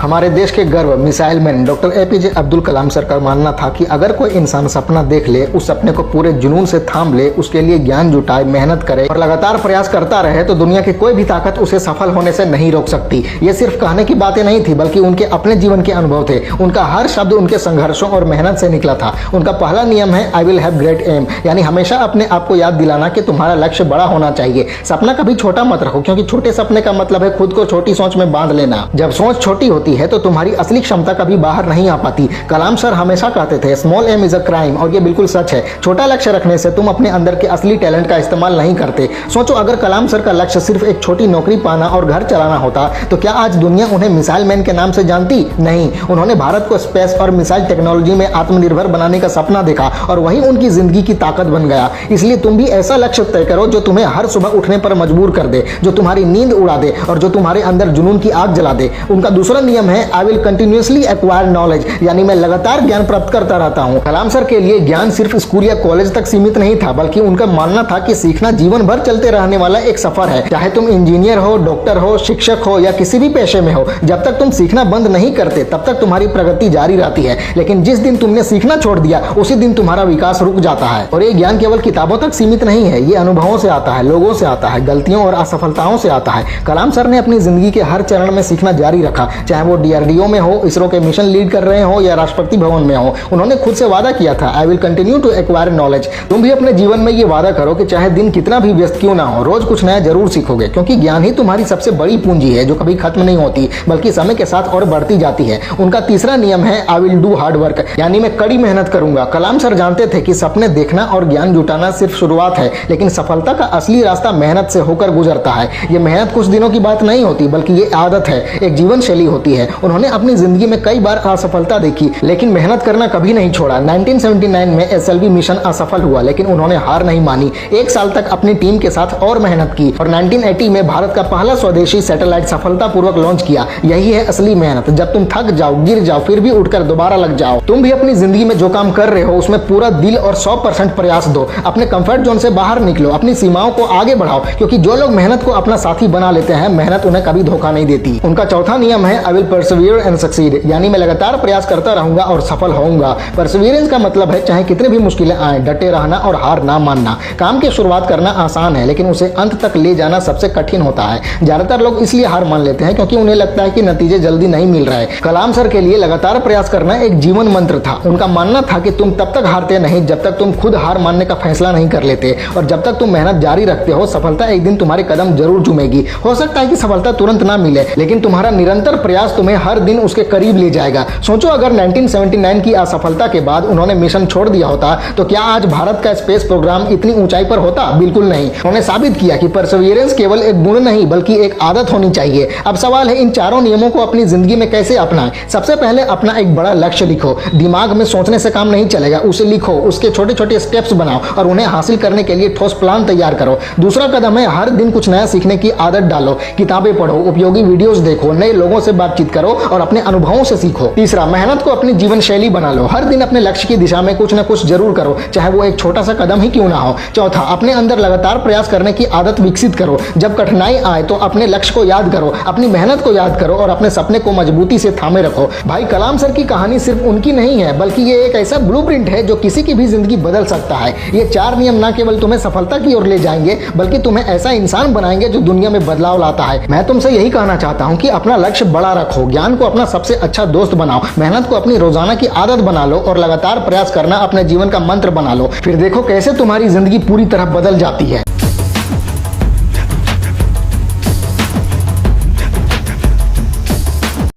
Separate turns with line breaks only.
हमारे देश के गर्व missile man doctor APJ Abdul Kalam sir का मानना था कि अगर कोई इंसान सपना देख ले, उस सपने को पूरे जुनून से थाम ले, उसके लिए ज्ञान जुटाए, मेहनत करे और लगातार प्रयास करता रहे तो दुनिया की कोई भी ताकत उसे सफल होने से नहीं रोक सकती। ये सिर्फ कहने की बातें नहीं थी, बल्कि उनके अपने जीवन के अनुभव थे। उनका हर शब्द उनके संघर्षों और मेहनत से निकला था। उनका पहला नियम है I will have great aim, यानी हमेशा अपने आप को याद दिलाना कि तुम्हारा लक्ष्य बड़ा होना चाहिए। सपना कभी छोटा मत रखो, क्योंकि छोटे सपने का मतलब है खुद को छोटी सोच में बांध लेना। जब सोच छोटी होती है तो तुम्हारी असली क्षमता कभी बाहर नहीं आ पाती। कलाम सर हमेशा कहते थे small aim is a crime, और ये बिल्कुल सच है। छोटा लक्ष्य रखने से तुम अपने अंदर के असली टैलेंट का इस्तेमाल नहीं करते। सोचो, अगर कलाम सर का लक्ष्य सिर्फ एक छोटी नौकरी पाना और घर चलाना होता तो क्या आज दुनिया उन्हें मिसाइल मैन के नाम से जानती? नहीं, उन्होंने भारत को स्पेस और मिसाइल टेक्नोलॉजी में आत्मनिर्भर बनाने का सपना देखा और वही उनकी जिंदगी की ताकत बन गया। इसलिए तुम भी ऐसा लक्ष्य तय करो जो तुम्हें हर सुबह उठने पर मजबूर कर दे, जो तुम्हारी नींद उड़ा दे और जो तुम्हारे अंदर जुनून की आग जला दे। उनका दूसरा नियम है I will continuously acquire knowledge, यानी मैं लगातार ज्ञान प्राप्त करता रहता हूं। कलाम सर के लिए ज्ञान सिर्फ स्कूल या कॉलेज तक सीमित नहीं था, बल्कि उनका मानना था कि सीखना जीवन भर चलते रहने वाला एक सफर है। चाहे तुम इंजीनियर हो, डॉक्टर हो, शिक्षक हो या किसी भी पेशे में हो, जब तक तुम सीखना बंद नहीं करते तब तक तुम्हारी प्रगति जारी रहती है। लेकिन जिस दिन तुमने सीखना छोड़ दिया, उसी दिन तुम्हारा विकास रुक जाता है। और ये ज्ञान केवल किताबों तक सीमित नहीं है, ये अनुभवों से आता है, लोगों से आता है, गलतियों और असफलताओं से आता है। कलाम सर ने अपनी जिंदगी के हर चरण में सीखना जारी रखा, चाहे वो डीआरडीओ में हो, इसरो के मिशन लीड कर रहे हो या राष्ट्रपति भवन में हो। उन्होंने खुद से वादा किया था I will continue to acquire knowledge. तुम भी अपने जीवन में ये वादा करो कि चाहे दिन कितना भी व्यस्त क्यों ना हो, रोज कुछ नया जरूर सीखोगे, क्योंकि ज्ञान ही तुम्हारी सबसे बड़ी पूंजी है जो कभी खत्म नहीं होती, बल्कि समय के साथ और बढ़ती जाती है। उनका तीसरा नियम है I will do hard work, यानी मैं कड़ी मेहनत करूंगा। कलाम सर जानते थे कि सपने देखना और ज्ञान जुटाना सिर्फ शुरुआत है, लेकिन सफलता का असली रास्ता मेहनत से होकर गुजरता है। ये मेहनत कुछ दिनों की बात नहीं होती, बल्कि ये आदत है, एक जीवन शैली होती है। उन्होंने अपनी जिंदगी में कई बार असफलता देखी, लेकिन मेहनत करना कभी नहीं छोड़ा। 1979 में एसएलवी मिशन असफल हुआ, लेकिन उन्होंने हार नहीं मानी। एक साल तक अपनी टीम के साथ और मेहनत की और 1980 में भारत का पहला स्वदेशी सैटेलाइट सफलतापूर्वक लॉन्च किया। यही है असली मेहनत। जब तुम थक जाओ, गिर जाओ, फिर भी उठकर दोबारा लग जाओ। तुम भी अपनी जिंदगी में जो काम कर रहे हो उसमें पूरा दिल और 100% प्रयास दो। अपने कंफर्ट जोन से बाहर निकलो, अपनी सीमाओं को आगे बढ़ाओ, क्योंकि जो लोग मेहनत को अपना साथी बना लेते हैं, मेहनत उन्हें कभी धोखा नहीं देती। उनका चौथा नियम है I will persevere and succeed, यानी मैं लगातार प्रयास करता रहूंगा और सफल होऊंगा। परसिवियरेंस का मतलब है चाहे कितने भी मुश्किलें आए, डटे रहना और हार ना मानना। काम की शुरुआत करना आसान है, लेकिन उसे अंत तक ले जाना सबसे कठिन होता है। ज्यादातर लोग इसलिए हार मान लेते हैं क्योंकि उन्हें लगता है कि नतीजे जल्दी नहीं मिल रहे। कलाम सर के लिए लगातार प्रयास करना एक जीवन मंत्र था। उनका मानना था कि तुम तब तक हारते नहीं जब तक तुम खुद हार मानने का फैसला नहीं कर लेते, और जब तक तुम मेहनत जारी रखते हो, सफलता एक दिन तुम्हारे कदम जरूर चूमेगी। हो सकता है कि सफलता तुरंत ना मिले, लेकिन तुम्हारा निरंतर प्रयास तुम्हें हर दिन उसके करीब ले जाएगा। सोचो, अगर 1979 की असफलता के बाद उन्होंने मिशन छोड़ दिया होता तो क्या आज भारत का स्पेस प्रोग्राम इतनी ऊंचाई पर होता? बिल्कुल नहीं। उन्होंने साबित किया कि परसिवियरेंस केवल एक गुण नहीं बल्कि एक आदत होनी चाहिए। अब सवाल है इन चारों नियमों को अपनी जिंदगी में कैसे अपनाएं। सबसे पहले अपना एक बड़ा लक्ष्य लिखो। दिमाग में सोचने से काम नहीं चलेगा, उसे लिखो, उसके छोटे छोटे स्टेप्स बनाओ और उन्हें हासिल करने के लिए ठोस प्लान तैयार करो। दूसरा कदम है हर दिन कुछ नया सीखने की आदत डालो। किताबें पढ़ो, उपयोगी वीडियोस देखो, नए लोगों से बातचीत करो और अपने अनुभवों से सीखो। तीसरा, मेहनत को अपनी जीवन शैली बना लो। हर दिन अपने लक्ष्य की दिशा में कुछ न कुछ जरूर करो, चाहे वो एक छोटा सा कदम ही क्यों ना हो। चौथा, अपने अंदर लगातार प्रयास करने की आदत विकसित करो। जब कठिनाई आए तो अपने लक्ष्य को याद करो, अपनी मेहनत को याद करो और अपने सपने को मजबूती से थामे रखो। भाई, कलाम सर की कहानी सिर्फ उनकी नहीं है, बल्कि ये एक ऐसा ब्लूप्रिंट है जो किसी की भी जिंदगी बदल सकता है। ये चार नियम ना केवल तुम्हें सफलता की ओर ले जाएंगे, बल्कि तुम्हें ऐसा इंसान बनाएंगे जो दुनिया में बदलाव लाता है। मैं तुमसे यही कहना चाहता हूँ कि अपना लक्ष्य बड़ा रखो, ज्ञान को अपना सबसे अच्छा दोस्त बनाओ, मेहनत को अपनी रोजाना की आदत बना लो और लगातार प्रयास करना अपने जीवन का मंत्र बना लो। फिर देखो कैसे तुम्हारी जिंदगी पूरी तरह बदल जाती है।